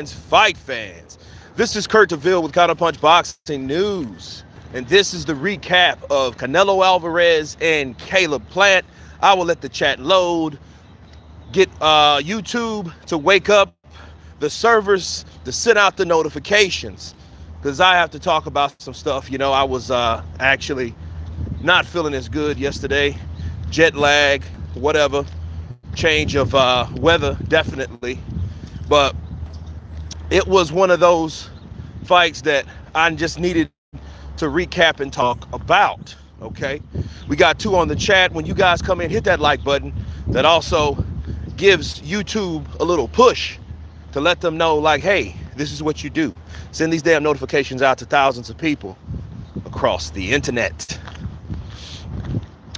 fight fans. This is Kurt DeVille with Counterpunch Boxing News, and this is the recap of Canelo Alverez and Caleb Plant. I will let the chat load, get YouTube to wake up the servers to send out the notifications, because I have to talk about some stuff. You know, I was actually not feeling as good yesterday. Jet lag, whatever, change of weather, definitely. But it was one of those fights that I just needed to recap and talk about, okay? We got two on the chat. When you guys come in, hit that like button. That also gives YouTube a little push to let them know, like, hey, this is what you do. Send these damn notifications out to thousands of people across the internet.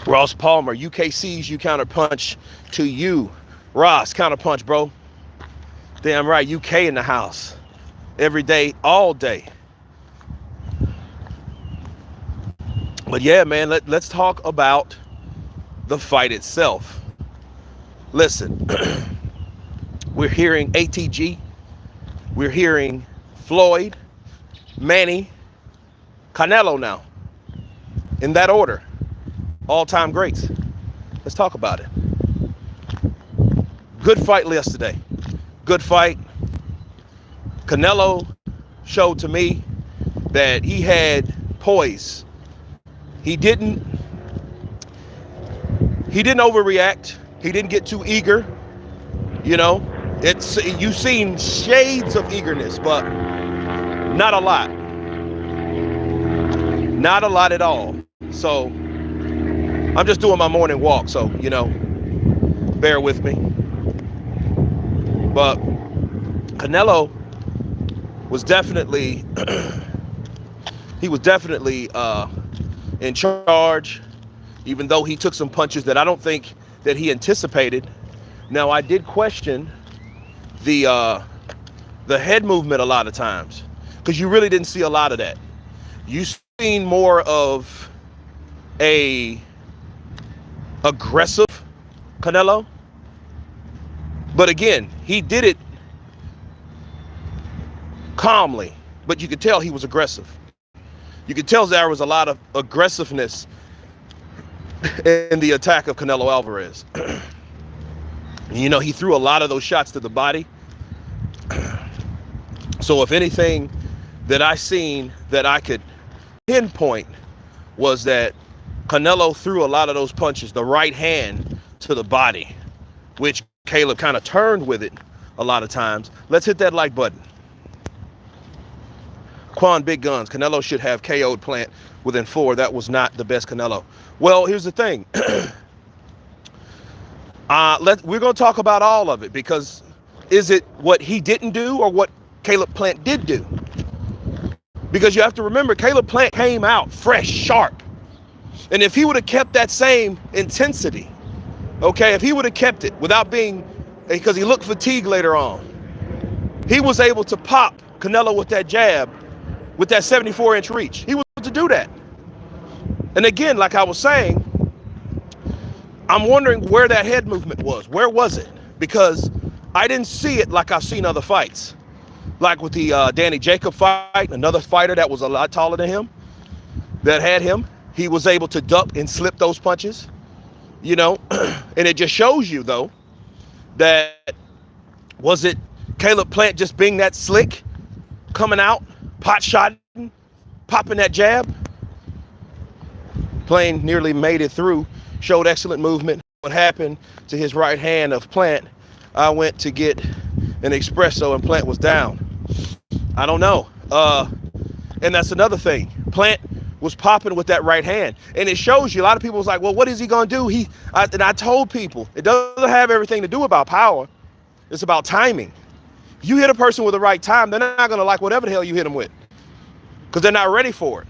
Ross Palmer, UKC's you counterpunch to you. Ross, counterpunch, bro. Damn right, UK in the house. Every day, all day. But yeah, man, let's talk about the fight itself. Listen, we're hearing ATG. We're hearing Floyd, Manny, Canelo now. In that order. All-time greats. Let's talk about it. Good fight yesterday. Good fight. Canelo showed to me that he had poise. He didn't overreact. He didn't get too eager. You know, you've seen shades of eagerness, but not a lot. Not a lot at all. So I'm just doing my morning walk, so, you know, bear with me. But Canelo was definitely, he was definitely in charge, even though he took some punches that I don't think that he anticipated. Now, I did question the head movement a lot of times, because you really didn't see a lot of that. You seen more of a aggressive Canelo, but again, he did it calmly, but you could tell he was aggressive. You could tell there was a lot of aggressiveness in the attack of Canelo Alvarez. You know, he threw a lot of those shots to the body. So if anything that I seen that I could pinpoint was that Canelo threw a lot of those punches, the right hand to the body, which Caleb kind of turned with it a lot of times. Let's hit that like button. Quan Big Guns, Canelo should have KO'd Plant within 4. That was not the best Canelo. Well, here's the thing. We're going to talk about all of it, because is it what he didn't do or what Caleb Plant did do? Because you have to remember, Caleb Plant came out fresh, sharp. And if he would have kept that same intensity, okay, if he would have kept it without being, because he looked fatigued later on, he was able to pop Canelo with that jab, with that 74-inch reach. He was able to do that. And again, like I was saying, I'm wondering where that head movement was. Where was it? Because I didn't see it like I've seen other fights. Like with the Danny Jacob fight, another fighter that was a lot taller than him, that had him. He was able to duck and slip those punches, you know. And it just shows you, though, that was it Caleb Plant just being that slick, coming out, pot-shotting, popping that jab. Plant nearly made it through, showed excellent movement. What happened to his right hand of Plant? I went to get an espresso and Plant was down. I don't know. And that's another thing. Plant was popping with that right hand. And it shows you, a lot of people was like, well, what is he going to do? And I told people, it doesn't have everything to do about power. It's about timing. You hit a person with the right time, they're not going to like whatever the hell you hit them with, because they're not ready for it.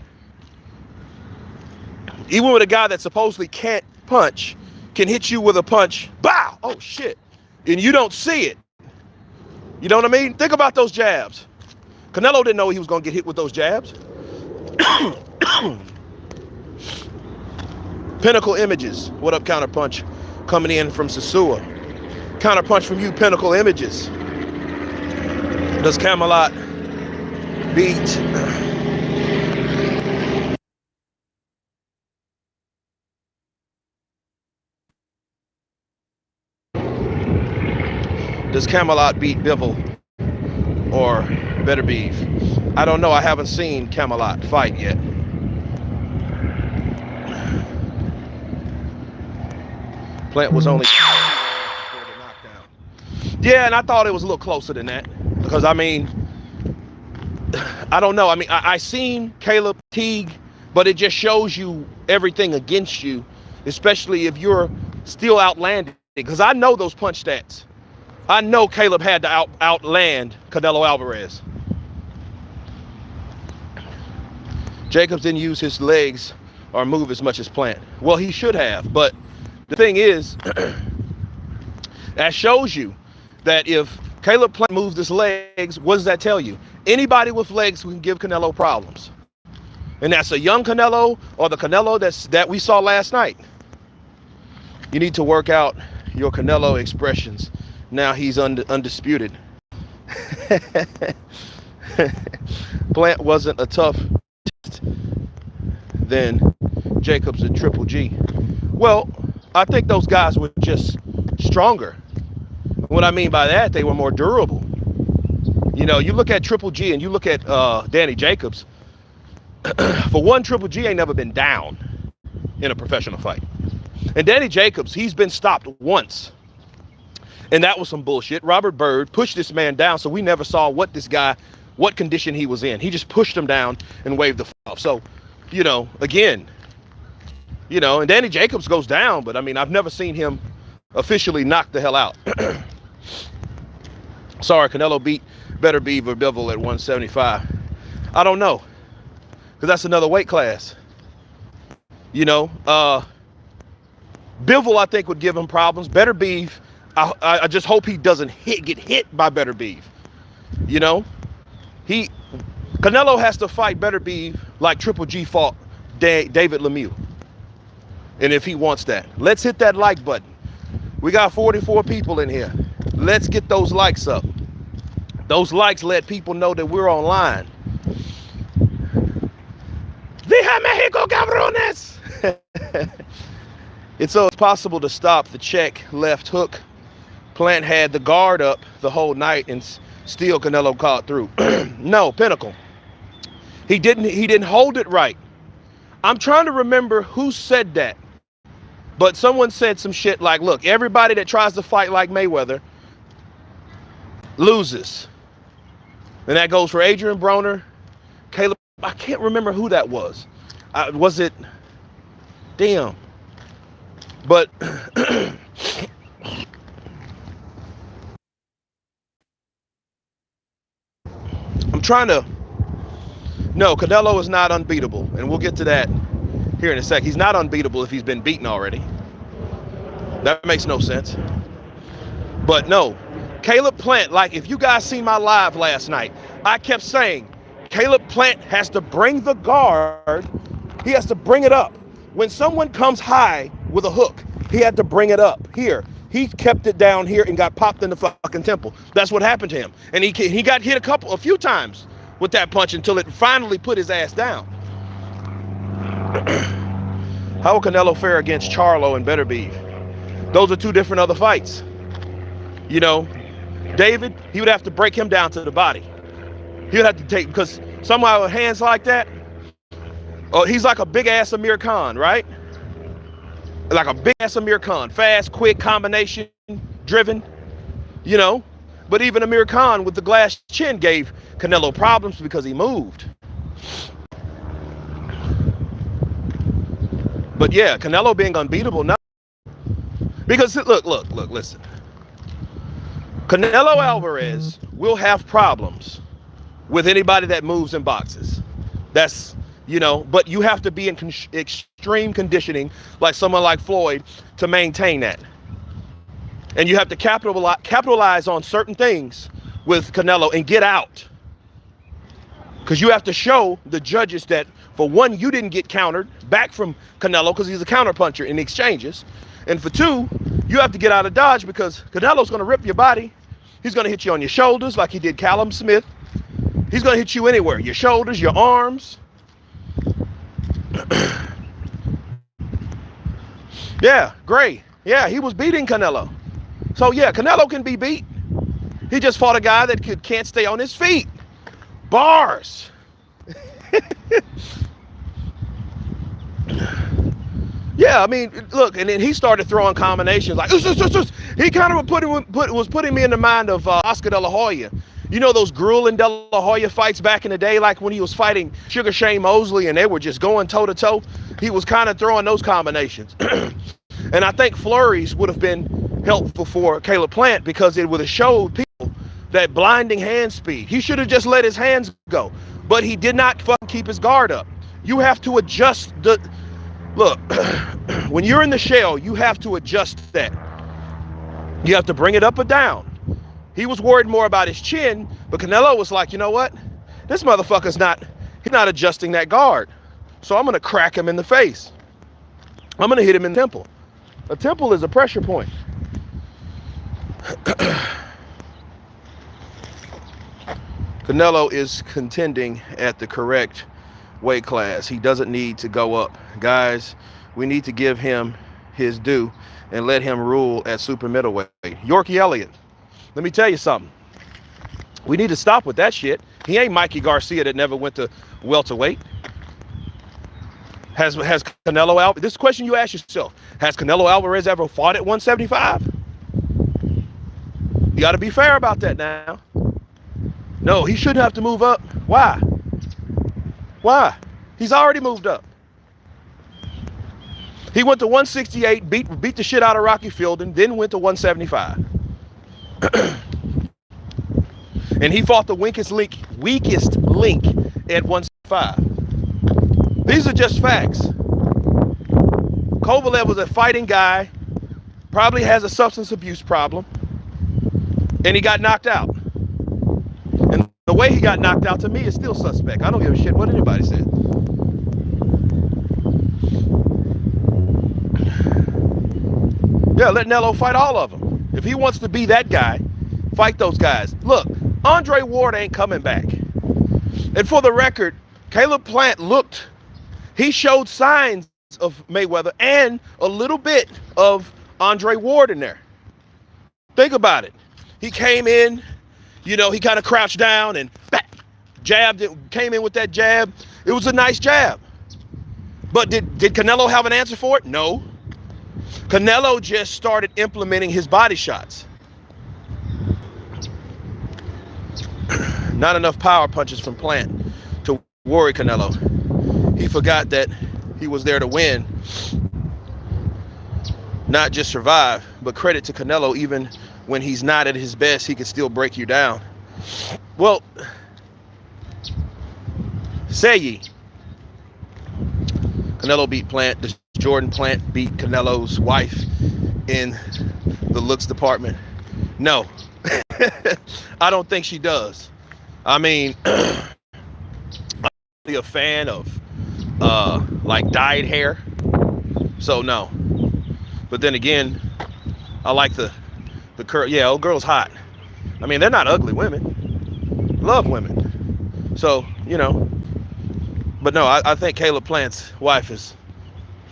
Even with a guy that supposedly can't punch, can hit you with a punch, bow, oh shit, and you don't see it. You know what I mean? Think about those jabs. Canelo didn't know he was going to get hit with those jabs. Pinnacle Images. What up, Counterpunch? Coming in from Sasua. Counterpunch from you, Pinnacle Images. Does Camelot beat Does Camelot beat Bivol or Better Beef? I don't know. I haven't seen Camelot fight yet. Plant was only before the knockdown. Yeah, and I thought it was a little closer than that. Because, I mean, I don't know. I mean, I seen Caleb Teague, but it just shows you everything against you, especially if you're still outlanded. Because I know those punch stats. I know Caleb had to outland Canelo Alverez. Jacobs didn't use his legs or move as much as Plant. Well, he should have, but the thing is, that shows you that if Caleb Plant moves his legs, what does that tell you? Anybody with legs can give Canelo problems. And that's a young Canelo or the Canelo that we saw last night. You need to work out your Canelo expressions. Now he's undisputed. Plant wasn't a tough than Jacobs and Triple G. Well, I think those guys were just stronger. What I mean by that, they were more durable. You know, you look at Triple G and you look at Danny Jacobs. For one, Triple G ain't never been down in a professional fight. And Danny Jacobs, he's been stopped once. And that was some bullshit. Robert Byrd pushed this man down, so we never saw what condition he was in. He just pushed him down and waved the off. So, you know, again, you know, and Danny Jacobs goes down, but I mean, I've never seen him officially knock the hell out. Sorry, Canelo beat Better Beef or Bivol at 175. I don't know, because that's another weight class. You know, Bivol, I think, would give him problems. Better Beef, I just hope he doesn't get hit by Better Beef. You know, Canelo has to fight Better Beef like Triple G fought David Lemieux. And if he wants that, let's hit that like button. We got 44 people in here. Let's get those likes up. Those likes let people know that we're online. Vija Mexico, cabrones! It's possible to stop the check left hook. Plant had the guard up the whole night and still Canelo caught through. No, Pinnacle. He didn't hold it right. I'm trying to remember who said that. But someone said some shit like, look, everybody that tries to fight like Mayweather loses. And that goes for Adrian Broner, Caleb. I can't remember who that was. Was it? Damn. But I'm trying to. No, Canelo is not unbeatable. And we'll get to that here in a sec. He's not unbeatable if he's been beaten already. That makes no sense. But no, Caleb Plant, like if you guys seen my live last night, I kept saying, Caleb Plant has to bring the guard. He has to bring it up. When someone comes high with a hook, he had to bring it up. Here, he kept it down here and got popped in the fucking temple. That's what happened to him. And he got hit a few times with that punch until it finally put his ass down. How will Canelo fare against Charlo and Better Beef? Those are two different other fights. You know, David, he would have to break him down to the body. He would have to take, because somehow with hands like that, oh, he's like a big ass Amir Khan, right? Like a big ass Amir Khan, fast, quick, combination, driven, you know. But even Amir Khan with the glass chin gave Canelo problems because he moved. But yeah, Canelo being unbeatable now. Because look, listen. Canelo Alvarez will have problems with anybody that moves and boxes. That's, you know, but you have to be in extreme conditioning like someone like Floyd to maintain that. And you have to capitalize on certain things with Canelo and get out. Because you have to show the judges that, for one, you didn't get countered back from Canelo because he's a counterpuncher in exchanges. And for two, you have to get out of Dodge because Canelo's going to rip your body He's going to hit you on your shoulders like he did Callum Smith. He's going to hit you anywhere. Your shoulders, your arms. Yeah, Gray. Yeah, he was beating Canelo. So, yeah, Canelo can be beat. He just fought a guy that can't stay on his feet. Bars. Yeah, I mean, look, and then he started throwing combinations like, he kind of was putting me in the mind of Oscar De La Hoya. You know those Gruel and De La Hoya fights back in the day, like when he was fighting Sugar Shane Mosley and they were just going toe-to-toe? He was kind of throwing those combinations. And I think flurries would have been helpful for Caleb Plant because it would have showed people that blinding hand speed. He should have just let his hands go, but he did not fucking keep his guard up. You have to adjust the... Look, when you're in the shell, you have to adjust that. You have to bring it up or down. He was worried more about his chin, but Canelo was like, you know what? This motherfucker's he's not adjusting that guard. So I'm going to crack him in the face. I'm going to hit him in the temple. A temple is a pressure point. Canelo is contending at the correct weight class. He doesn't need to go up. Guys, we need to give him his due and let him rule at super middleweight. Yorkie Elliott, let me tell you something. We need to stop with that shit. He ain't Mikey Garcia that never went to welterweight. Has Canelo Alvarez, this question you ask yourself, has Canelo Alvarez ever fought at 175? You got to be fair about that now. No, he shouldn't have to move up. Why? Why? He's already moved up. He went to 168, beat the shit out of Rocky Fielding, then went to 175. And he fought the weakest link at 175. These are just facts. Kovalev was a fighting guy, probably has a substance abuse problem, and he got knocked out. And the way he got knocked out to me is still suspect. I don't give a shit what anybody said. Yeah, let Nello fight all of them. If he wants to be that guy, fight those guys. Look, Andre Ward ain't coming back. And for the record, Caleb Plant he showed signs of Mayweather and a little bit of Andre Ward in there. Think about it. He came in, he kind of crouched down and jabbed it, came in with that jab. It was a nice jab. But did Canelo have an answer for it? No. Canelo just started implementing his body shots. Not enough power punches from Plant to worry Canelo. He forgot that he was there to win, not just survive, but credit to Canelo, even when he's not at his best, he can still break you down. Well, say ye. Canelo beat Plant. Does Jordan Plant beat Canelo's wife in the looks department? No. I don't think she does. I mean, I'm really a fan of like dyed hair, so no. But then again, I like the curl. Yeah, old girl's hot. I mean, they're not ugly women. Love women. So, but no, I think Caleb Plant's wife is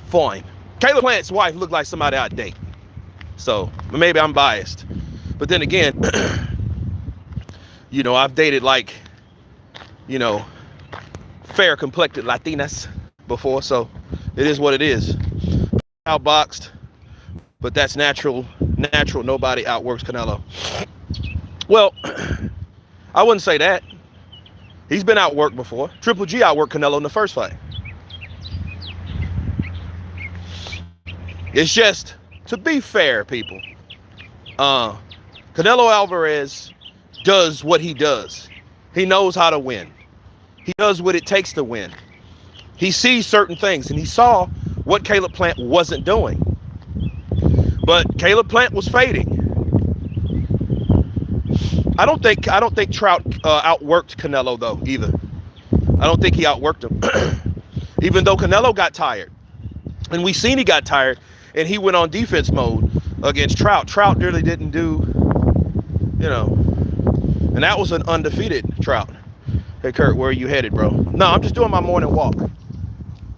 fine. Caleb Plant's wife looked like somebody I'd date. So maybe I'm biased. But then again, I've dated fair complected Latinas before, so it is what it is. Outboxed, but that's natural. Nobody outworks Canelo. Well, I wouldn't say that. He's been outworked before. Triple G outworked Canelo in the first fight. It's just, to be fair, people, Canelo Alvarez does what he does. He knows how to win. He does what it takes to win. He sees certain things, and he saw what Caleb Plant wasn't doing. But Caleb Plant was fading. I don't think Trout outworked Canelo though either. I don't think he outworked him. Even though Canelo got tired, and we seen he got tired, and he went on defense mode against Trout. Trout really didn't do you know, and that was an undefeated Trout. Hey, Kurt, where are you headed, bro? No, I'm just doing my morning walk.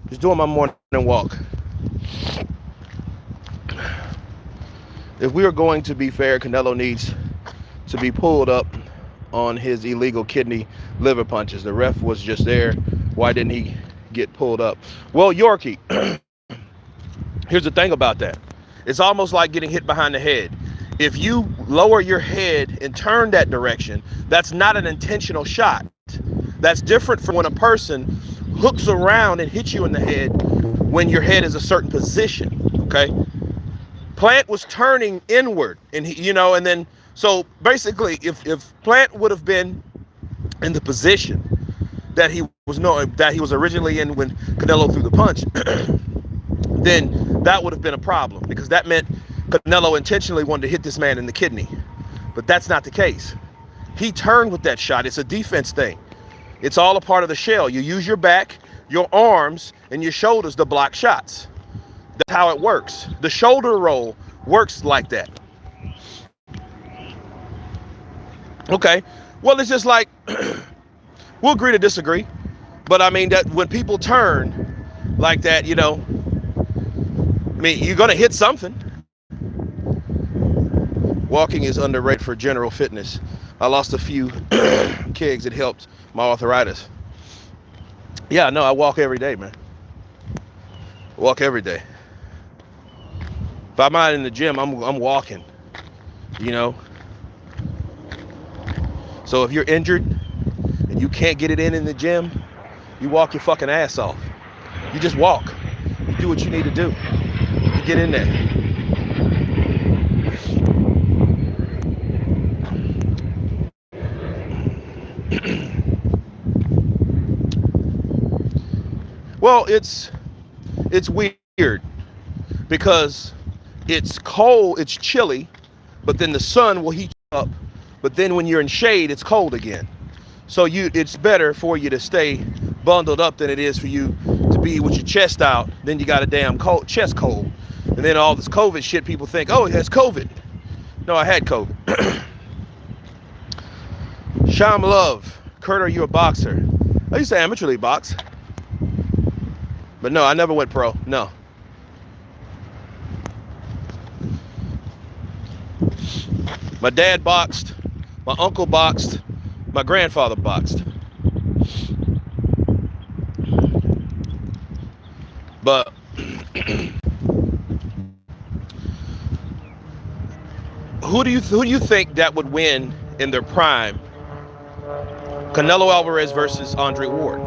Just doing my morning walk. If we are going to be fair, Canelo needs to be pulled up on his illegal kidney liver punches. The ref was just there. Why didn't he get pulled up? Well, Yorkie, here's the thing about that. It's almost like getting hit behind the head. If you lower your head and turn that direction, that's not an intentional shot. That's different from when a person hooks around and hits you in the head when your head is a certain position, okay? Plant was turning inward, and he, and then, so basically, if Plant would have been in the position that he was originally in when Canelo threw the punch, then that would have been a problem, because that meant Canelo intentionally wanted to hit this man in the kidney. But that's not the case. He turned with that shot. It's a defense thing. It's all a part of the shell. You use your back, your arms, and your shoulders to block shots. That's how it works. The shoulder roll works like that. Okay. Well, it's just like, we'll agree to disagree. But I mean, that when people turn like that, I mean, you're going to hit something. Walking is underrated for general fitness. I lost a few kegs. It helped my arthritis. Yeah, no, I walk every day, man. Walk every day. If I'm out in the gym, I'm walking, So if you're injured and you can't get it in the gym, you walk your fucking ass off. You just walk. You do what you need to do. You get in there. Well, it's weird because it's cold, it's chilly, but then the sun will heat you up. But then when you're in shade, it's cold again. So it's better for you to stay bundled up than it is for you to be with your chest out. Then you got a damn chest cold. And then all this COVID shit, people think, oh, it has COVID. No, I had COVID. Sham Love, Kurt, are you a boxer? I used to amateurly box. But no, I never went pro. No. My dad boxed. My uncle boxed. My grandfather boxed. But who do you think that would win in their prime? Canelo Alverez versus Andre Ward.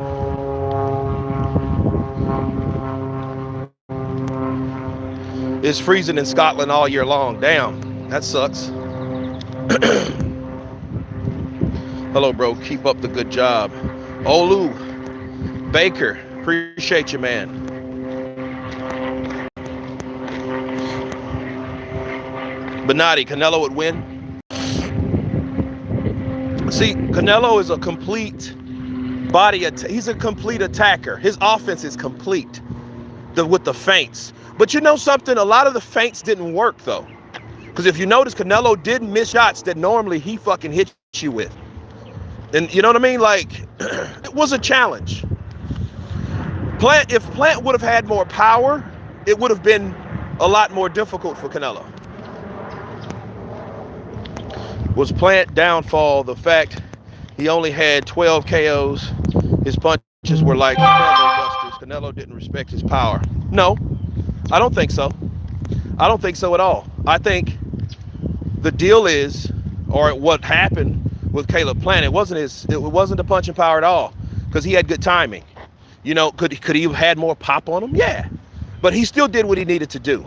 It's freezing in Scotland all year long. Damn, that sucks. Hello, bro. Keep up the good job. Olu, Baker, appreciate you, man. Benatti, Canelo would win. See, Canelo is a complete body. He's a complete attacker. His offense is complete with the feints. But you know something? A lot of the feints didn't work, though. Because if you notice, Canelo did miss shots that normally he fucking hits you with. And you know what I mean? Like, it was a challenge. If Plant would have had more power, it would have been a lot more difficult for Canelo. Was Plant downfall the fact he only had 12 KOs? His punches were like busters. Canelo didn't respect his power. No, I don't think so. I don't think so at all. I think the deal is, or what happened with Caleb Plant, it wasn't the punching power at all, because he had good timing. Could he have had more pop on him? Yeah, but he still did what he needed to do.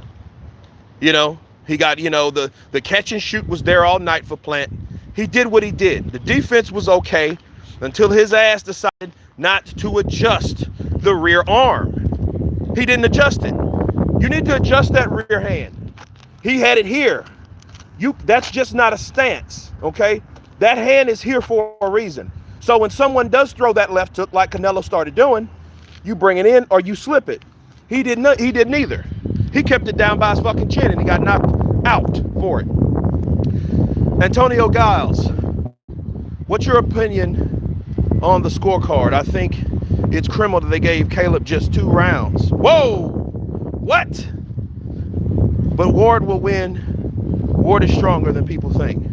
He got, the catch and shoot was there all night for Plant. He did what he did. The defense was okay until his ass decided not to adjust the rear arm. He didn't adjust it. You need to adjust that rear hand. He had it here. That's just not a stance, okay? That hand is here for a reason. So when someone does throw that left hook like Canelo started doing, you bring it in or you slip it. He did neither. He kept it down by his fucking chin and he got knocked out for it. Antonio Giles, what's your opinion on the scorecard? I think it's criminal that they gave Caleb just 2 rounds. Whoa! What? But Ward will win. Ward is stronger than people think.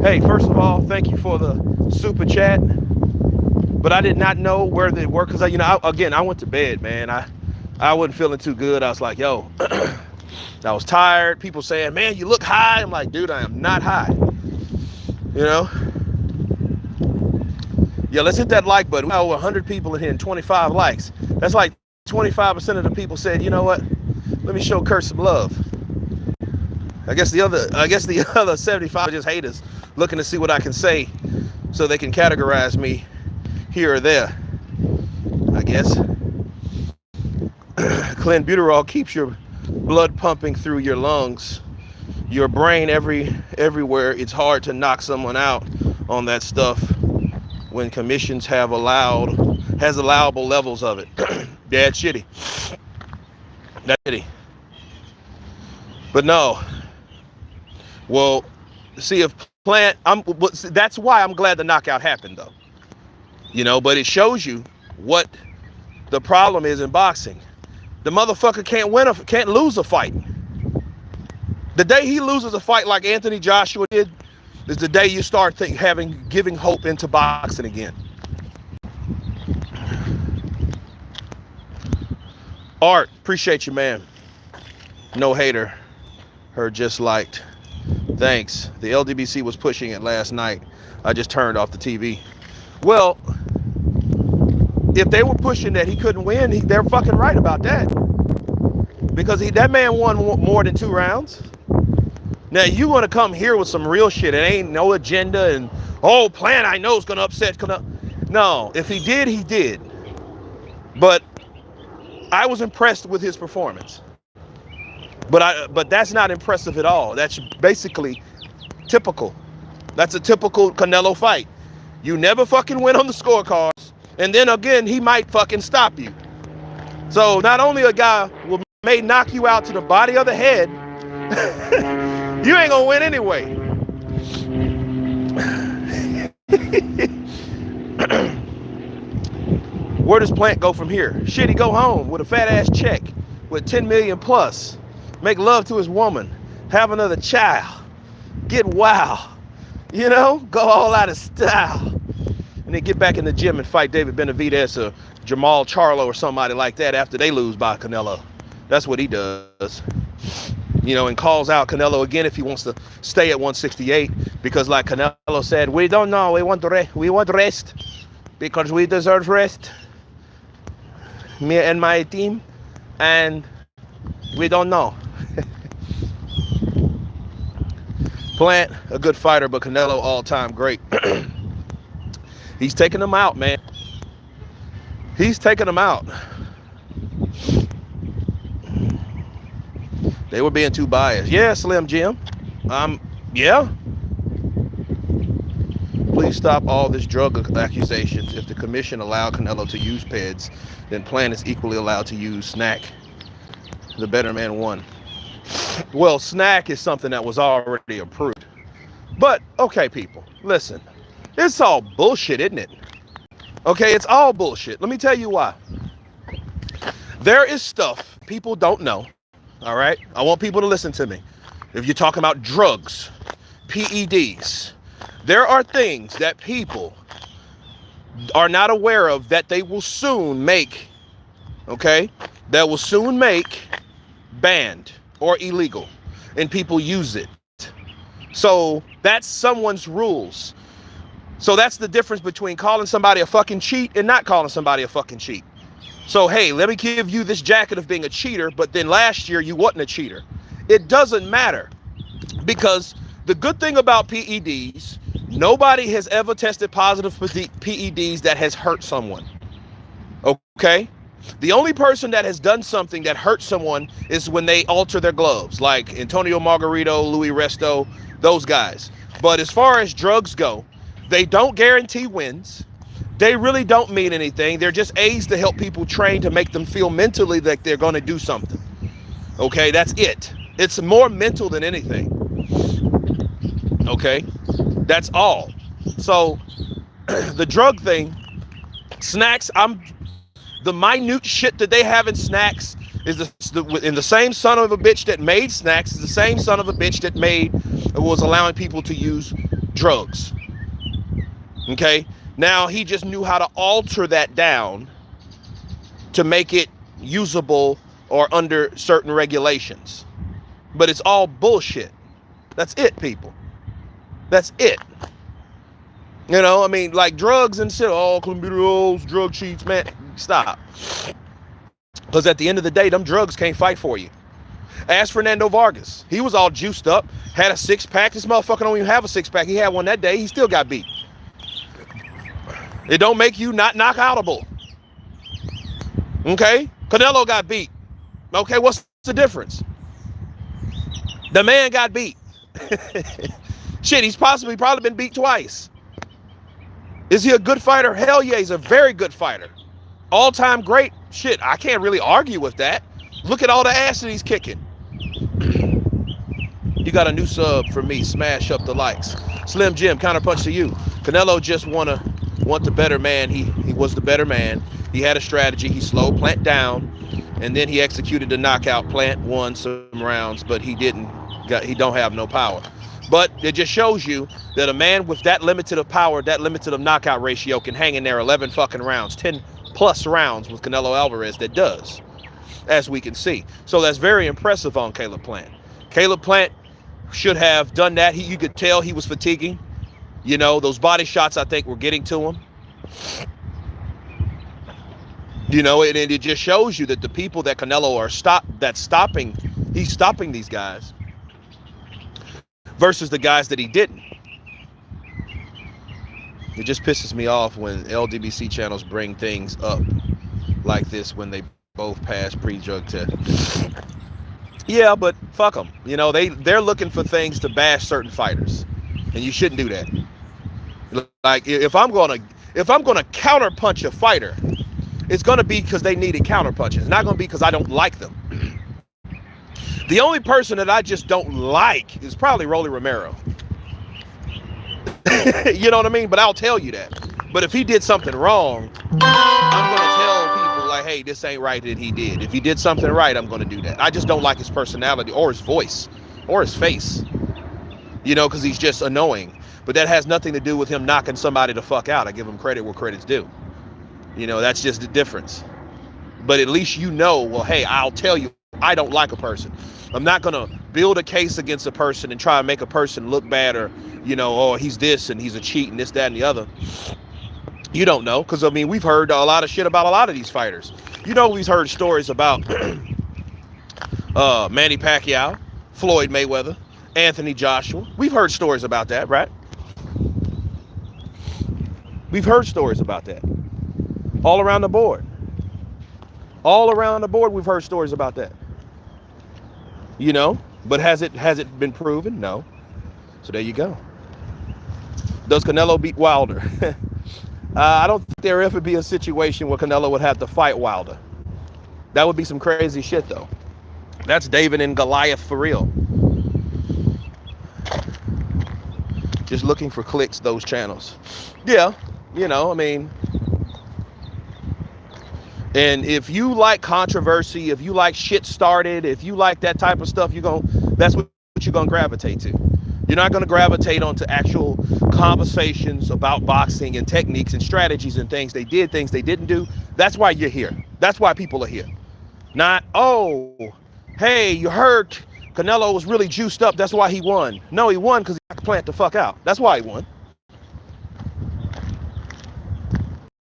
Hey, first of all, thank you for the super chat. But I did not know where they were because, I went to bed, man. I wasn't feeling too good. I was like, yo, I was tired. People saying, man, you look high. I'm like, dude, I am not high. You know? Yeah, let's hit that like button. We got over 100 people in here and 25 likes. That's like 25% of the people said, you know what? Let me show Kurt some love. I guess the other 75 are just haters looking to see what I can say so they can categorize me here or there, I guess. Clenbuterol keeps your blood pumping through your lungs, your brain everywhere. It's hard to knock someone out on that stuff when commissions has allowable levels of it. Yeah, it's shitty. That's shitty. But no. Well, see if Plant. That's why I'm glad the knockout happened, though. But it shows you what the problem is in boxing. The motherfucker can't lose a fight. The day he loses a fight like Anthony Joshua did is the day you start giving hope into boxing again. Art, appreciate you, man. No hater. Her just liked. Thanks. The LDBC was pushing it last night. I just turned off the TV. Well, if they were pushing that he couldn't win, they're fucking right about that. Because that man won more than 2 rounds. Now, you want to come here with some real shit. It ain't no agenda and, Plant I know is going to upset. No, if he did, he did. But I was impressed with his performance. But that's not impressive at all. That's basically typical. That's a typical Canelo fight. You never fucking win on the scorecards. And then again, he might fucking stop you. So not only a guy may knock you out to the body of the head, you ain't gonna win anyway. Where does Plant go from here? Shit, he go home with a fat ass check with 10 million plus. Make love to his woman. Have another child. Get wild. Go all out of style. And then get back in the gym and fight David Benavidez or Jamal Charlo or somebody like that after they lose by Canelo. That's what he does. And calls out Canelo again if he wants to stay at 168 because like Canelo said, we don't know. We want rest because we deserve rest. Me and my team. And we don't know. Plant, a good fighter, but Canelo all-time great. He's taking them out, man. He's taking them out. They were being too biased. Yeah, Slim Jim. Yeah. Please stop all this drug accusations. If the commission allowed Canelo to use PEDs, then Plant is equally allowed to use snack. The better man won. Well, snack is something that was already approved. But, okay, people, listen. It's all bullshit, isn't it? Okay, it's all bullshit. Let me tell you why. There is stuff people don't know, all right? I want people to listen to me. If you're talking about drugs, PEDs, there are things that people are not aware of that they will soon make, okay? That will soon make banned or illegal, and people use it. So that's someone's rules. So that's the difference between calling somebody a fucking cheat and not calling somebody a fucking cheat. So, hey, let me give you this jacket of being a cheater, but then last year you wasn't a cheater. It doesn't matter, because the good thing about PEDs, nobody has ever tested positive for the PEDs that has hurt someone. Okay? The only person that has done something that hurts someone is when they alter their gloves, like Antonio Margarito, Louis Resto, those guys. But as far as drugs go, they don't guarantee wins. They really don't mean anything. They're just aids to help people train to make them feel mentally that they're going to do something. Okay, that's it. It's more mental than anything. Okay? That's all. So the drug thing, snacks, the minute shit that they have in snacks is in the same son of a bitch that made snacks is the same son of a bitch that was allowing people to use drugs. Okay? Now he just knew how to alter that down to make it usable or under certain regulations. But it's all bullshit. That's it, people. That's it. You know, I mean, like drugs and shit, all clenbuterol, drug cheats, man, stop. Because at the end of the day, them drugs can't fight for you. Ask Fernando Vargas. He was all juiced up, had a six-pack. This motherfucker don't even have a six-pack. He had one that day. He still got beat. It don't make you not knockoutable. Okay? Canelo got beat. Okay, what's the difference? The man got beat. Shit, he's probably been beat twice. Is he a good fighter? Hell yeah, he's a very good fighter. All-time great. Shit, I can't really argue with that. Look at all the ass that he's kicking. You got a new sub for me. Smash up the likes. Slim Jim, counterpunch to you. Canelo just want the better man. He was the better man. He had a strategy. He slowed Plant down, and then he executed the knockout. Plant won some rounds, but he don't have no power. But it just shows you that a man with that limited of power, that limited of knockout ratio can hang in there 11 fucking rounds, 10 plus rounds with Canelo Alverez that does, as we can see. So that's very impressive on Caleb Plant. Caleb Plant should have done that. You could tell he was fatiguing. You know, those body shots, I think, were getting to him. You know, and it just shows you that the people that Canelo he's stopping these guys versus the guys that he didn't. It just pisses me off when LDBC channels bring things up like this when they both pass pre-drug test. Yeah, but fuck them. You know, they're looking for things to bash certain fighters, and you shouldn't do that. Like if I'm gonna counterpunch a fighter, it's gonna be because they needed counterpunches. It's not gonna be because I don't like them. The only person that I just don't like is probably Rolly Romero. You know what I mean? But I'll tell you that. But if he did something wrong, I'm gonna tell people like, hey, this ain't right that he did. If he did something right, I'm gonna do that. I just don't like his personality or his voice or his face. You know, because he's just annoying. But that has nothing to do with him knocking somebody the fuck out. I give him credit where credit's due. You know, that's just the difference. But at least you know, well, hey, I'll tell you, I don't like a person. I'm not going to build a case against a person and try to make a person look bad or, you know, oh, he's this and he's a cheat and this, that, and the other. You don't know. Because, I mean, we've heard a lot of shit about a lot of these fighters. You know, we've heard stories about Manny Pacquiao, Floyd Mayweather, Anthony Joshua. We've heard stories about that, right? We've heard stories about that. All around the board. All around the board, we've heard stories about that. You know, but has it been proven? No. So there you go. Does Canelo beat Wilder? I don't think there ever be a situation where Canelo would have to fight Wilder. That would be some crazy shit, though. That's David and Goliath for real. Just looking for clicks, those channels. Yeah, you know, I mean. And if you like controversy, if you like shit started, if you like that type of stuff, that's what you're gonna gravitate to. You're not gonna gravitate onto actual conversations about boxing and techniques and strategies and things they did, things they didn't do. That's why you're here. That's why people are here. Not, oh, hey, you heard Canelo was really juiced up, that's why he won. No, he won because he got Plant the fuck out. That's why he won.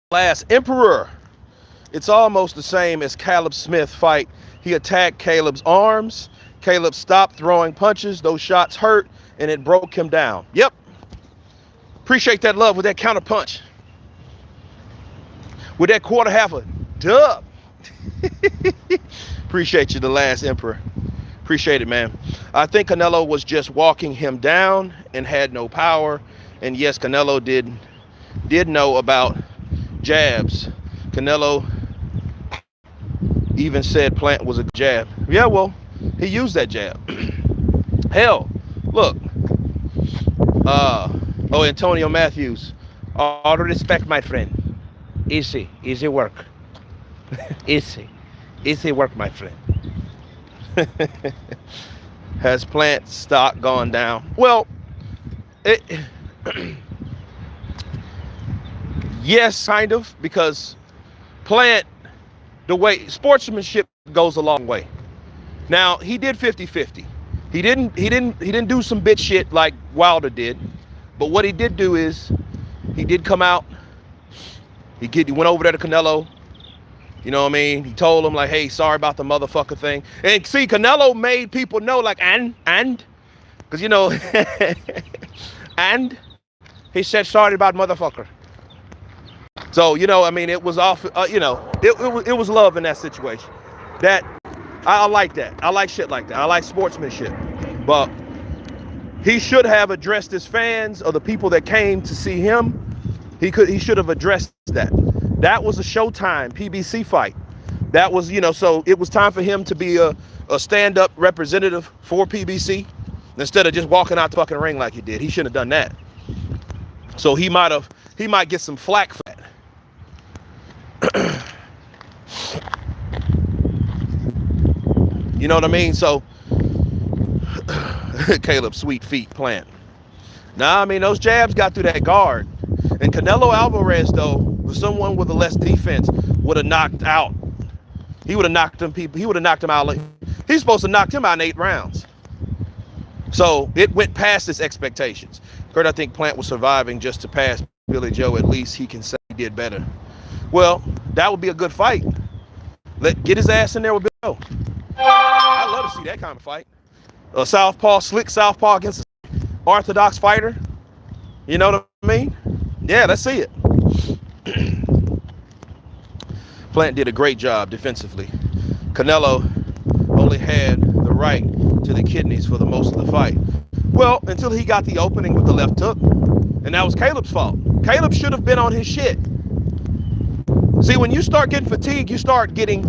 Last Emperor. It's almost the same as Caleb Smith fight. He attacked Caleb's arms. Caleb stopped throwing punches. Those shots hurt, and it broke him down. Yep. Appreciate that love with that counter punch. With that quarter half a dub. Appreciate you, the last Emperor. Appreciate it, man. I think Canelo was just walking him down and had no power. And yes, Canelo did know about jabs. Canelo even said Plant was a jab. Yeah, well, he used that jab. Hell, look, a Oh, Antonio Matthews. All respect, my friend. Easy work. Easy work, my friend. Has plant stock gone down? Well, it, yes, kind of, because plant, the way sportsmanship goes a long way. Now, he did 50-50. He didn't do some bitch shit like Wilder did. But what he did do is he did come out. He went over there to Canelo. You know what I mean? He told him, like, hey, sorry about the motherfucker thing. And see, Canelo made people know, like, because, you know, and he said sorry about motherfucker. So, you know, I mean, it was off, you know, it was love in that situation. That, I like that. I like shit like that. I like sportsmanship. But he should have addressed his fans or the people that came to see him. He should have addressed that. That was a Showtime PBC fight. That was, you know, so it was time for him to be a stand-up representative for PBC instead of just walking out the fucking ring like he did. He shouldn't have done that. So he might get some flack for that. You know what I mean? So Caleb, sweet feet plant. Nah, I mean, those jabs got through that guard. And Canelo Alverez, though, was someone with a less defense, would have knocked out. He would have knocked them people. He would have knocked him out. He's supposed to knock him out in 8 rounds. So it went past his expectations. Kurt, I think Plant was surviving just to pass Billy Joe. At least he can say he did better. Well, that would be a good fight. Get his ass in there with Billy Joe. I'd love to see that kind of fight. A southpaw, slick southpaw against an orthodox fighter. You know what I mean? Yeah, let's see it. Plant did a great job defensively. Canelo only had the right to the kidneys for the most of the fight. Well, until he got the opening with the left hook. And that was Caleb's fault. Caleb should have been on his shit. See, when you start getting fatigued, you start getting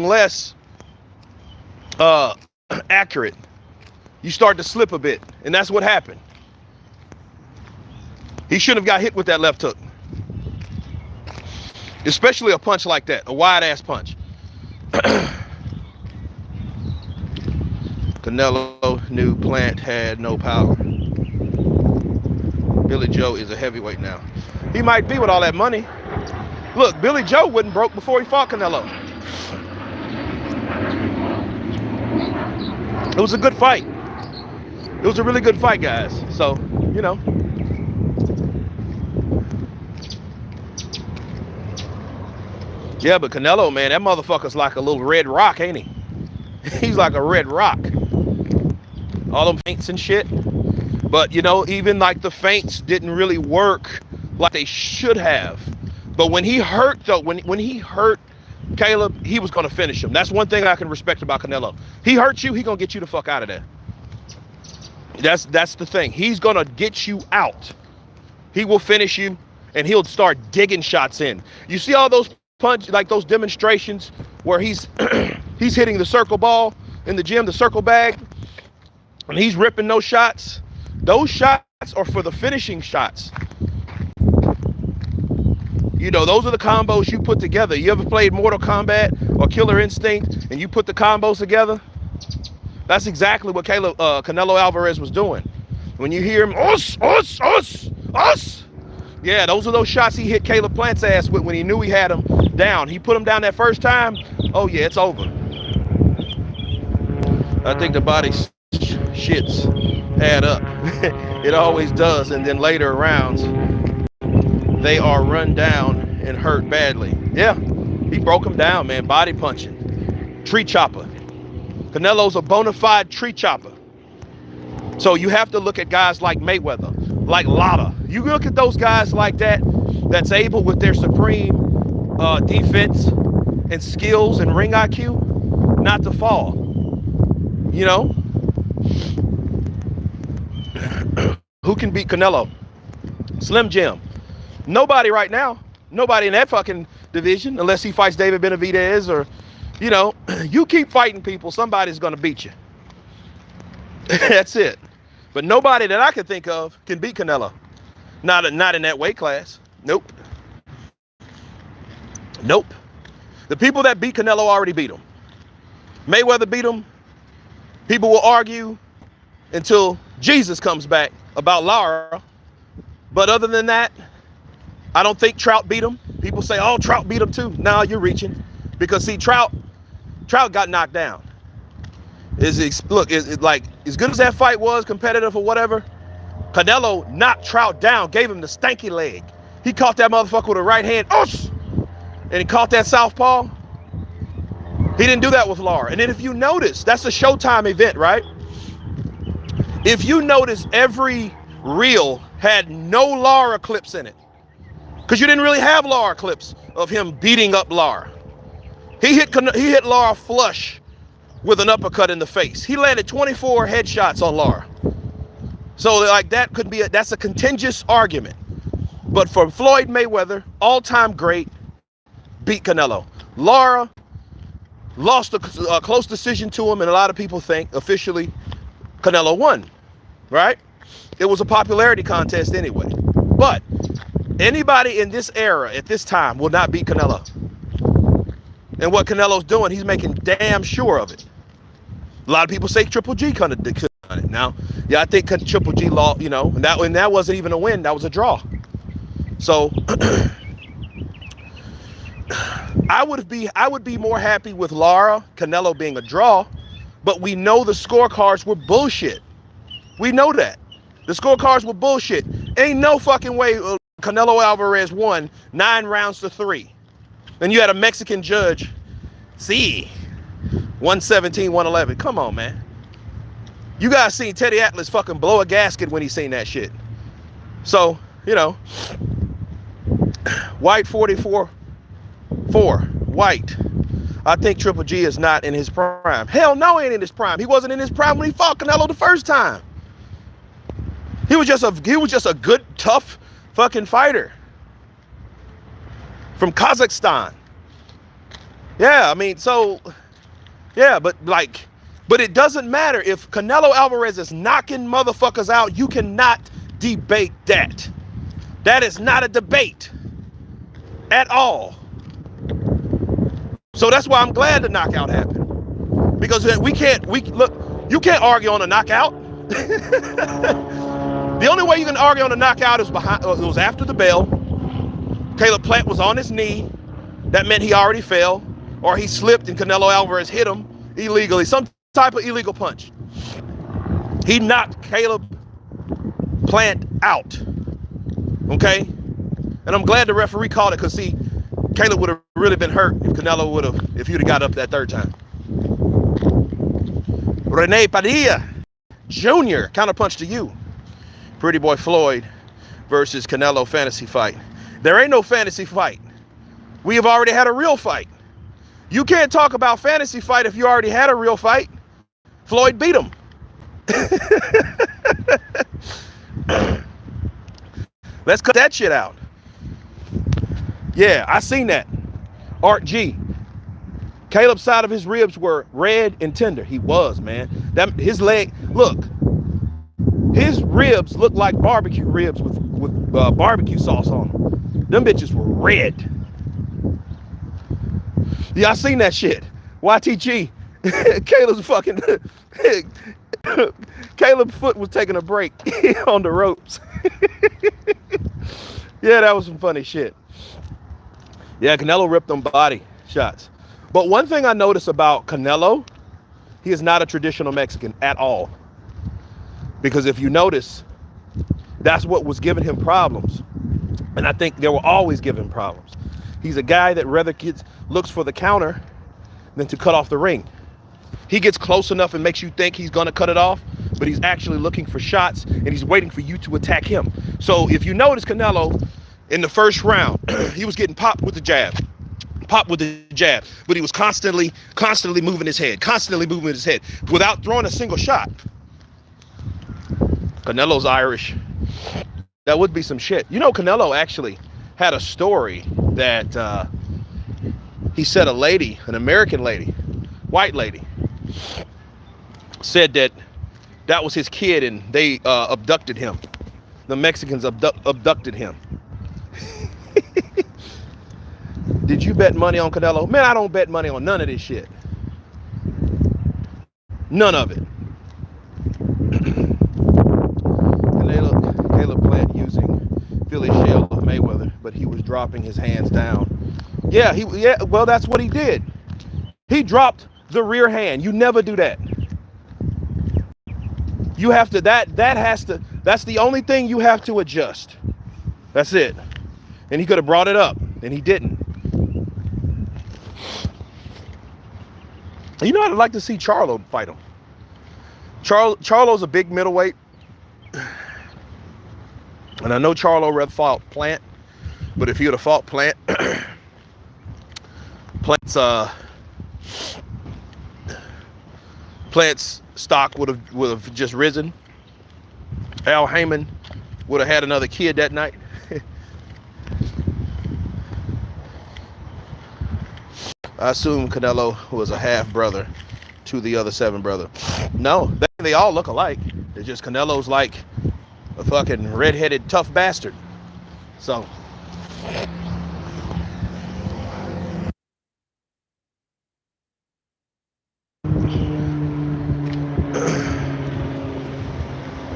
less accurate. You start to slip a bit, and that's what happened. He shouldn't have got hit with that left hook, especially a punch like that, a wide ass punch. Canelo knew Plant had no power. Billy Joe is a heavyweight now. He might be with all that money. Look, Billy Joe wasn't broke before he fought Canelo. It was a good fight. It was a really good fight, guys. So, you know. Yeah, but Canelo, man, that motherfucker's like a little red rock, ain't he? He's like a red rock. All them feints and shit. But, you know, even like the feints didn't really work like they should have. But when he hurt, though, when he hurt Caleb, he was going to finish him. That's one thing I can respect about Canelo. He hurts you, he going to get you the fuck out of there. That's the thing. He's going to get you out. He will finish you, and he'll start digging shots in. You see all those like those demonstrations where he's he's hitting the circle ball in the gym, the circle bag, and he's ripping those shots. Those shots are for the finishing shots. You know, those are the combos you put together. You ever played Mortal Kombat or Killer Instinct and you put the combos together? That's exactly what Canelo Alvarez was doing. When you hear him, us. Yeah, those are those shots he hit Caleb Plant's ass with when he knew he had him down. He put him down that first time. Oh, yeah, it's over. I think the body shits add up. It always does. And then later rounds, they are run down and hurt badly. Yeah, he broke him down, man. Body punching. Tree chopper. Canelo's a bona fide tree chopper. So you have to look at guys like Mayweather, like Lada. You look at those guys like that, that's able with their supreme defense and skills and ring IQ not to fall. You know? Who can beat Canelo? Slim Jim. Nobody right now. Nobody in that fucking division, unless he fights David Benavidez or You know, you keep fighting people, somebody's going to beat you. That's it. But nobody that I can think of can beat Canelo. Not in that weight class. Nope. Nope. The people that beat Canelo already beat him. Mayweather beat him. People will argue until Jesus comes back about Lara. But other than that, I don't think Trout beat him. People say, oh, Trout beat him too. No, you're reaching. Because see, Trout got knocked down. Look, like, as good as that fight was, competitive or whatever, Canelo knocked Trout down, gave him the stanky leg. He caught that motherfucker with a right hand, and he caught that southpaw. He didn't do that with Lara. And then if you notice, that's a Showtime event, right? If you notice, every reel had no Lara clips in it. Because you didn't really have Lara clips of him beating up Lara. He hit Lara flush with an uppercut in the face. He landed 24 headshots on Lara. So like that could be that's a contentious argument. But for Floyd Mayweather, all-time great, beat Canelo. Lara lost a close decision to him, and a lot of people think officially Canelo won, right? It was a popularity contest anyway. But anybody in this era at this time will not beat Canelo. And what Canelo's doing, he's making damn sure of it. A lot of people say Triple G could have done it. Now, yeah, I think Triple G lost, you know, and that wasn't even a win, that was a draw. So I would be more happy with Lara Canelo being a draw, but we know the scorecards were bullshit. We know that. The scorecards were bullshit. Ain't no fucking way Canelo Alverez won 9 rounds to 3. And you had a Mexican judge, 117, 111. Come on, man. You guys seen Teddy Atlas fucking blow a gasket when he seen that shit. So, you know, White 44-4. White. I think Triple G is not in his prime. Hell no, he ain't in his prime. He wasn't in his prime when he fought Canelo the first time. He was just a good, tough fucking fighter from Kazakhstan. Yeah, I mean, so yeah, but it doesn't matter if Canelo Alvarez is knocking motherfuckers out. You cannot debate that. That is not a debate at all. So that's why I'm glad the knockout happened, because you can't argue on a knockout. The only way you can argue on a knockout is it was after the bell. Caleb Plant was on his knee. That meant he already fell, or he slipped and Canelo Alvarez hit him illegally, some type of illegal punch. He knocked Caleb Plant out. Okay? And I'm glad the referee called it, because see, Caleb would have really been hurt if he'd have got up that third time. Rene Padilla Jr. counterpunch to you. Pretty Boy Floyd versus Canelo fantasy fight. There ain't no fantasy fight. We have already had a real fight. You can't talk about fantasy fight if you already had a real fight. Floyd beat him. Let's cut that shit out. Yeah, I seen that. Art G. Caleb's side of his ribs were red and tender. He was, man. His leg, look. His ribs looked like barbecue ribs with barbecue sauce on them. Them bitches were red. Yeah, I seen that shit. YTG. Caleb's fucking... Caleb's foot was taking a break on the ropes. Yeah, that was some funny shit. Yeah, Canelo ripped them body shots. But one thing I noticed about Canelo, he is not a traditional Mexican at all. Because if you notice, that's what was giving him problems. And I think they were always giving problems. He's a guy that rather looks for the counter than to cut off the ring. He gets close enough and makes you think he's going to cut it off, but he's actually looking for shots, and he's waiting for you to attack him. So if you notice Canelo in the first round, he was getting popped with the jab, but he was constantly moving his head, without throwing a single shot. Canelo's Irish. That would be some shit. You know, Canelo actually had a story that He said a lady, an American lady, white lady, said that that was his kid and they abducted him. The Mexicans abducted him. Did you bet money on Canelo? Man, I don't bet money on none of this shit. None of it. Caleb Plant using Philly shell of Mayweather, but he was dropping his hands down. Yeah, well, that's what he did. He dropped the rear hand. You never do that. You have to, that's the only thing you have to adjust. That's it. And he could have brought it up, and he didn't. You know, I'd like to see Charlo fight him. Charlo's a big middleweight. And I know Charlo rather fought Plant, but if he would have fought Plant, Plant's stock would have just risen. Al Heyman would have had another kid that night. I assume Canelo was a half brother to the other 7 brother. No, they all look alike. It's just Canelo's like a fucking redheaded tough bastard. So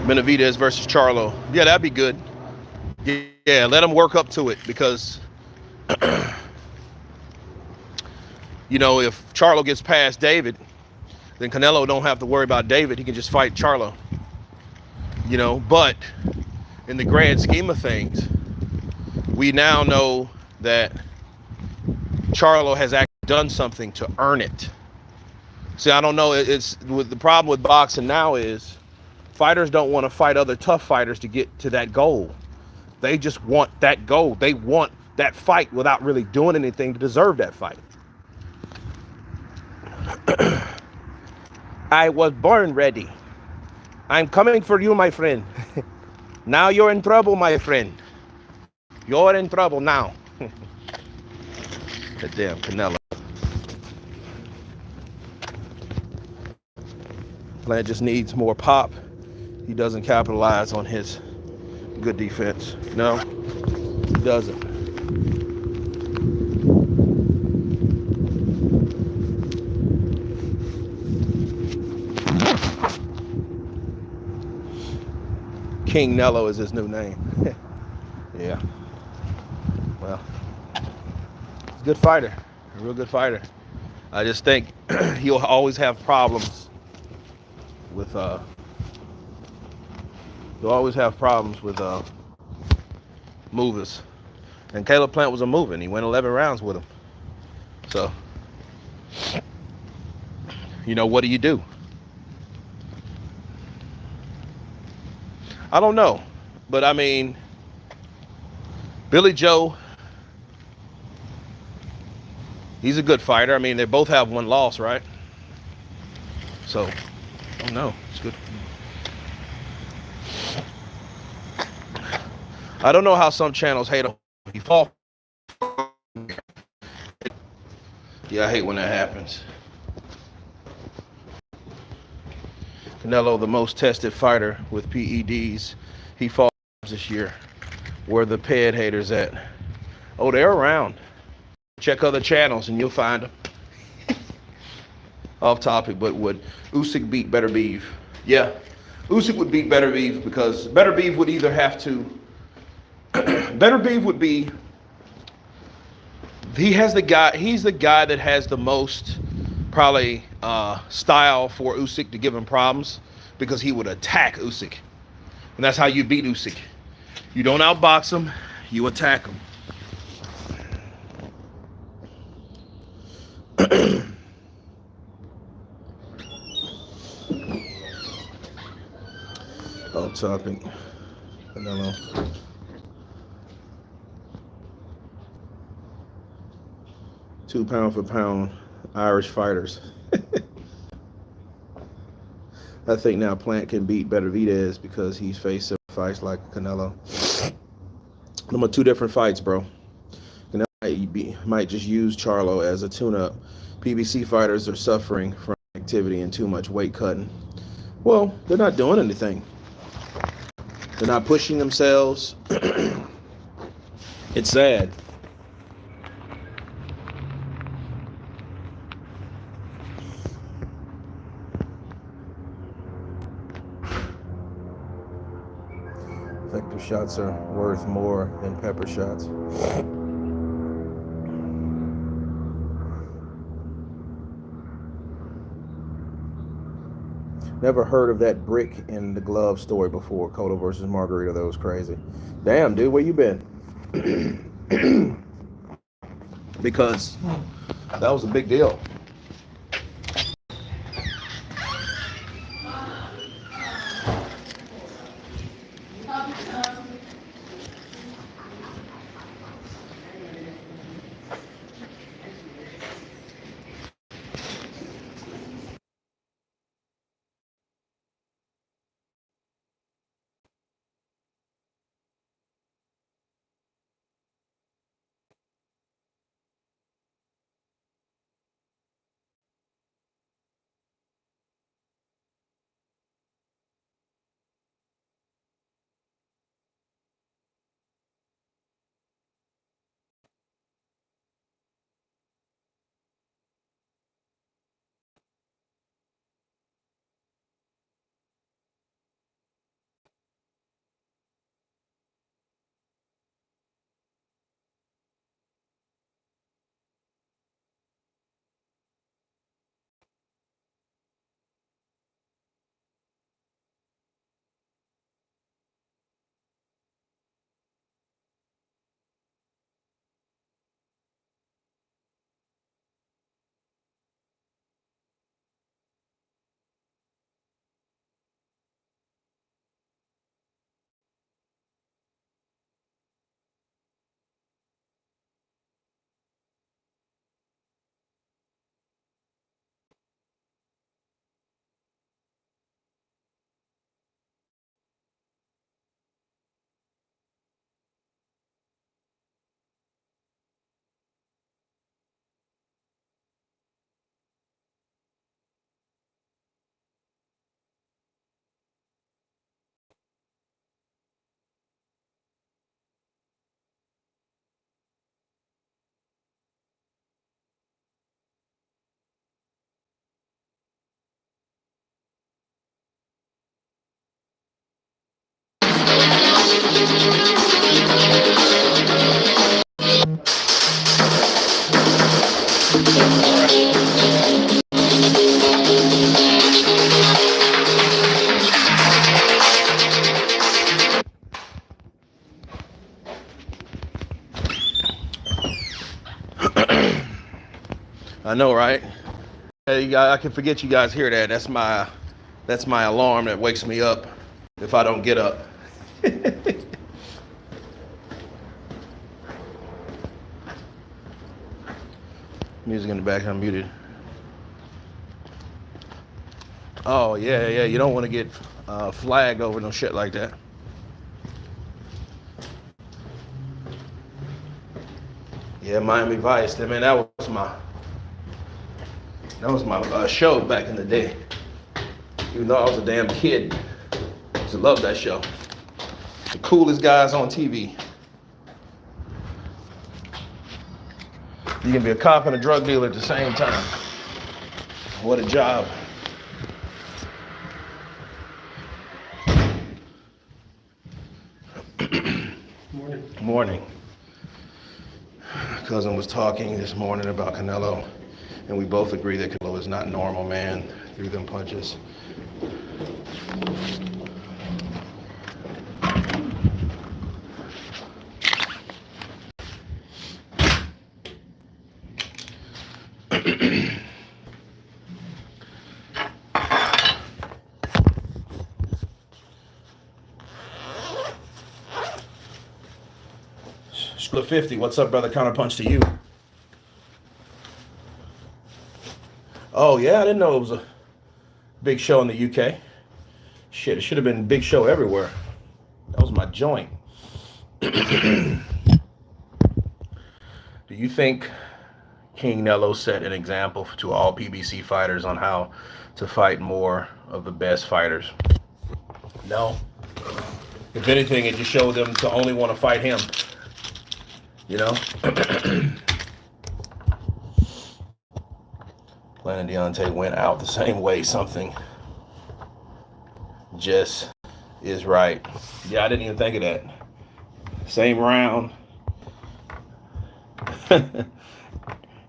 Benavidez versus Charlo. Yeah, that'd be good. Yeah, let him work up to it because you know, if Charlo gets past David, then Canelo don't have to worry about David. He can just fight Charlo. You know, but in the grand scheme of things, we now know that Charlo has actually done something to earn it. See, I don't know. It's the problem with boxing now is fighters don't want to fight other tough fighters to get to that goal. They just want that goal. They want that fight without really doing anything to deserve that fight. I was born ready. I'm coming for you, my friend. Now you're in trouble, my friend. You're in trouble now. That damn Canelo. Plant just needs more pop. He doesn't capitalize on his good defense. No, he doesn't. King Nello is his new name. Yeah. Well, he's a good fighter. A real good fighter. I just think he'll always have problems with movers. And Caleb Plant was a mover, and he went 11 rounds with him. So, you know, what do you do? I don't know. But I mean, Billy Joe, he's a good fighter. I mean, they both have 1 loss, right? So, I don't know. It's good. I don't know how some channels hate him. He fall. Yeah, I hate when that happens. Canelo, the most tested fighter with PEDs. He fought this year. Where the ped haters at? Oh, they're around. Check other channels and you'll find them. Off topic, but would Usyk beat Better Beef? Yeah, Usyk would beat Better Beef because Better Beef would either have to. Better Beef would be. He's the guy that has the most probably style for Usyk to give him problems because he would attack Usyk, and that's how you beat Usyk. You don't outbox him, you attack him. Off topic. Canelo. Two pound for pound Irish fighters. I think now Plant can beat Benavidez because he's faced fights like Canelo. Them are 2 different fights, bro. Canelo might just use Charlo as a tune-up. PBC fighters are suffering from activity and too much weight cutting. Well, they're not doing anything. They're not pushing themselves. It's sad. Effective shots are worth more than pepper shots. Never heard of that brick in the glove story before. Cotto versus Margarito. That was crazy. Damn, dude, where you been? Because that was a big deal. I know, right? Hey, you guys, I can forget you guys hear that. That's my alarm that wakes me up if I don't get up. Music in the back, I'm muted. Oh yeah, you don't want to get flagged over no shit like that. Yeah, Miami Vice. I mean, that was my show back in the day. Even though I was a damn kid, I used to love that show. The coolest guys on TV. You can be a cop and a drug dealer at the same time. What a job. Morning. Cousin was talking this morning about Canelo, and we both agree that Canelo is not normal, man. Threw them punches. Split 50. What's up, brother? Counterpunch to you. Oh, yeah, I didn't know it was a big show in the UK. Shit, it should have been a big show everywhere. That was my joint. Do you think King Nello set an example to all PBC fighters on how to fight more of the best fighters? No. If anything, it just showed them to only want to fight him. You know? Plan and Deontay went out the same way. Something just is right. Yeah, I didn't even think of that. Same round.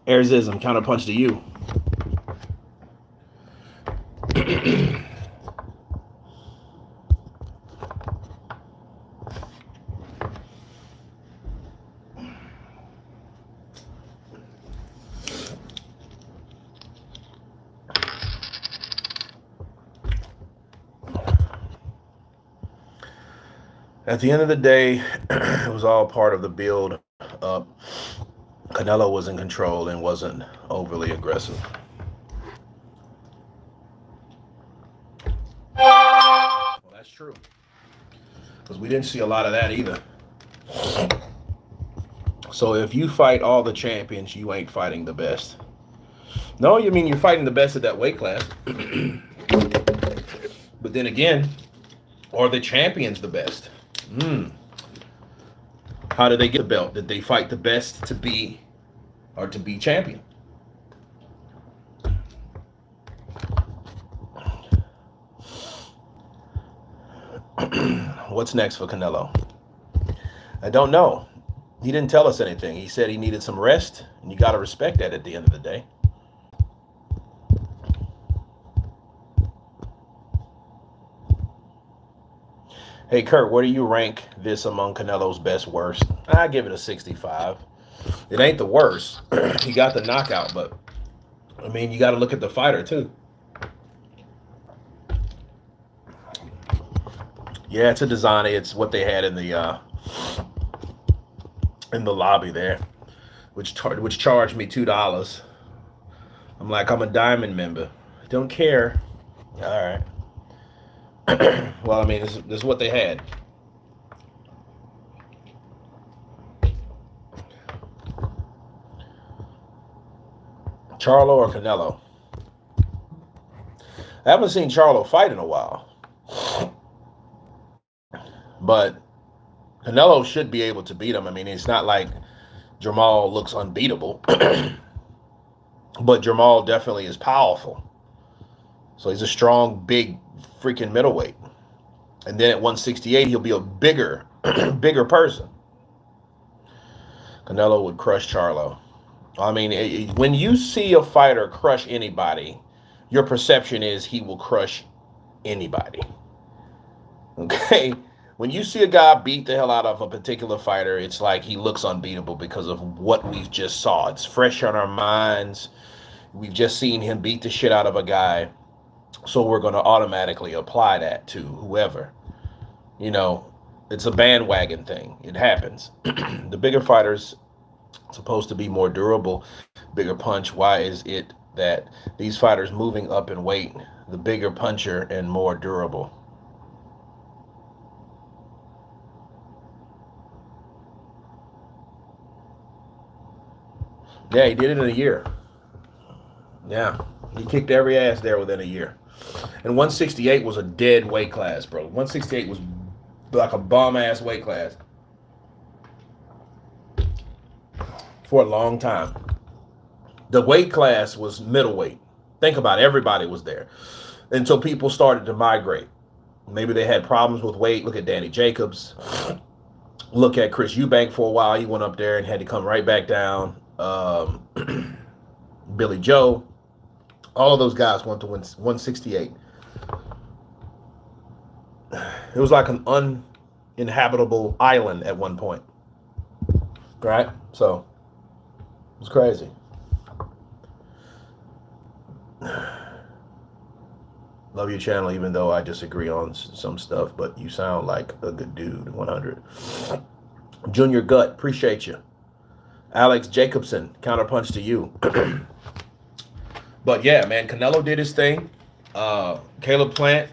Arizism, counterpunch to you. At the end of the day, it was all part of the build up. Canelo was in control and wasn't overly aggressive. Well, that's true. Because we didn't see a lot of that either. So if you fight all the champions, you ain't fighting the best. No, you mean you're fighting the best at that weight class. But then again, are the champions the best? How did they get the belt? Did they fight the best to be champion? What's next for Canelo? I don't know. He didn't tell us anything. He said he needed some rest, and you got to respect that at the end of the day. Hey, Kurt, where do you rank this among Canelo's best worst? I give it a 65. It ain't the worst. He got the knockout, but, I mean, you got to look at the fighter, too. Yeah, it's a design. It's what they had in the lobby there, which charged me $2. I'm like, I'm a diamond member. Don't care. All right. Well, I mean, this is what they had. Charlo or Canelo? I haven't seen Charlo fight in a while. But Canelo should be able to beat him. I mean, it's not like Jamal looks unbeatable. But Jamal definitely is powerful. So he's a strong, big, freaking middleweight. And then at 168, he'll be a bigger person. Canelo would crush Charlo. I mean, when you see a fighter crush anybody, your perception is he will crush anybody. Okay? When you see a guy beat the hell out of a particular fighter, it's like he looks unbeatable because of what we've just saw. It's fresh on our minds. We've just seen him beat the shit out of a guy. So we're going to automatically apply that to whoever. You know, it's a bandwagon thing. It happens. The bigger fighters supposed to be more durable, bigger punch. Why is it that these fighters moving up in weight, the bigger puncher and more durable? Yeah, he did it in a year. Yeah, he kicked every ass there within a year. And 168 was a dead weight class, bro. 168 was like a bomb-ass weight class for a long time. The weight class was middleweight. Think about it. Everybody was there until people started to migrate. Maybe they had problems with weight. Look at Danny Jacobs. Look at Chris Eubank for a while. He went up there and had to come right back down. Billy Joe. All of those guys went to 168. It was like an uninhabitable island at one point. Right? So, it was crazy. Love your channel, even though I disagree on some stuff, but you sound like a good dude. 100. Junior Gut, appreciate you. Alex Jacobson, counterpunch to you. But yeah, man, Canelo did his thing. Caleb Plant,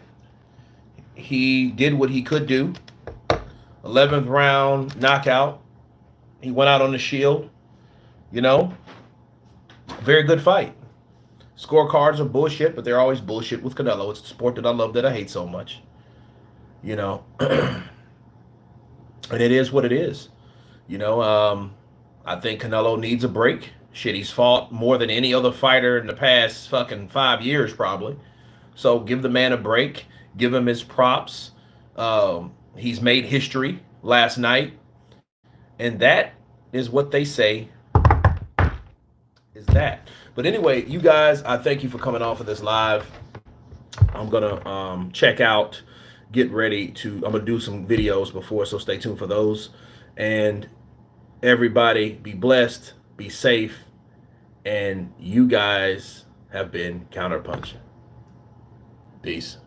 he did what he could do. 11th round knockout. He went out on the shield. You know, very good fight. Scorecards are bullshit, but they're always bullshit with Canelo. It's the sport that I love that I hate so much. You know, and it is what it is. You know, I think Canelo needs a break. Shit, he's fought more than any other fighter in the past fucking 5 years, probably. So give the man a break. Give him his props. He's made history last night. And that is what they say is that. But anyway, you guys, I thank you for coming off of this live. I'm going to check out, get ready to, I'm going to do some videos before, so stay tuned for those. And everybody be blessed, be safe, and you guys have been Counterpunching. Peace.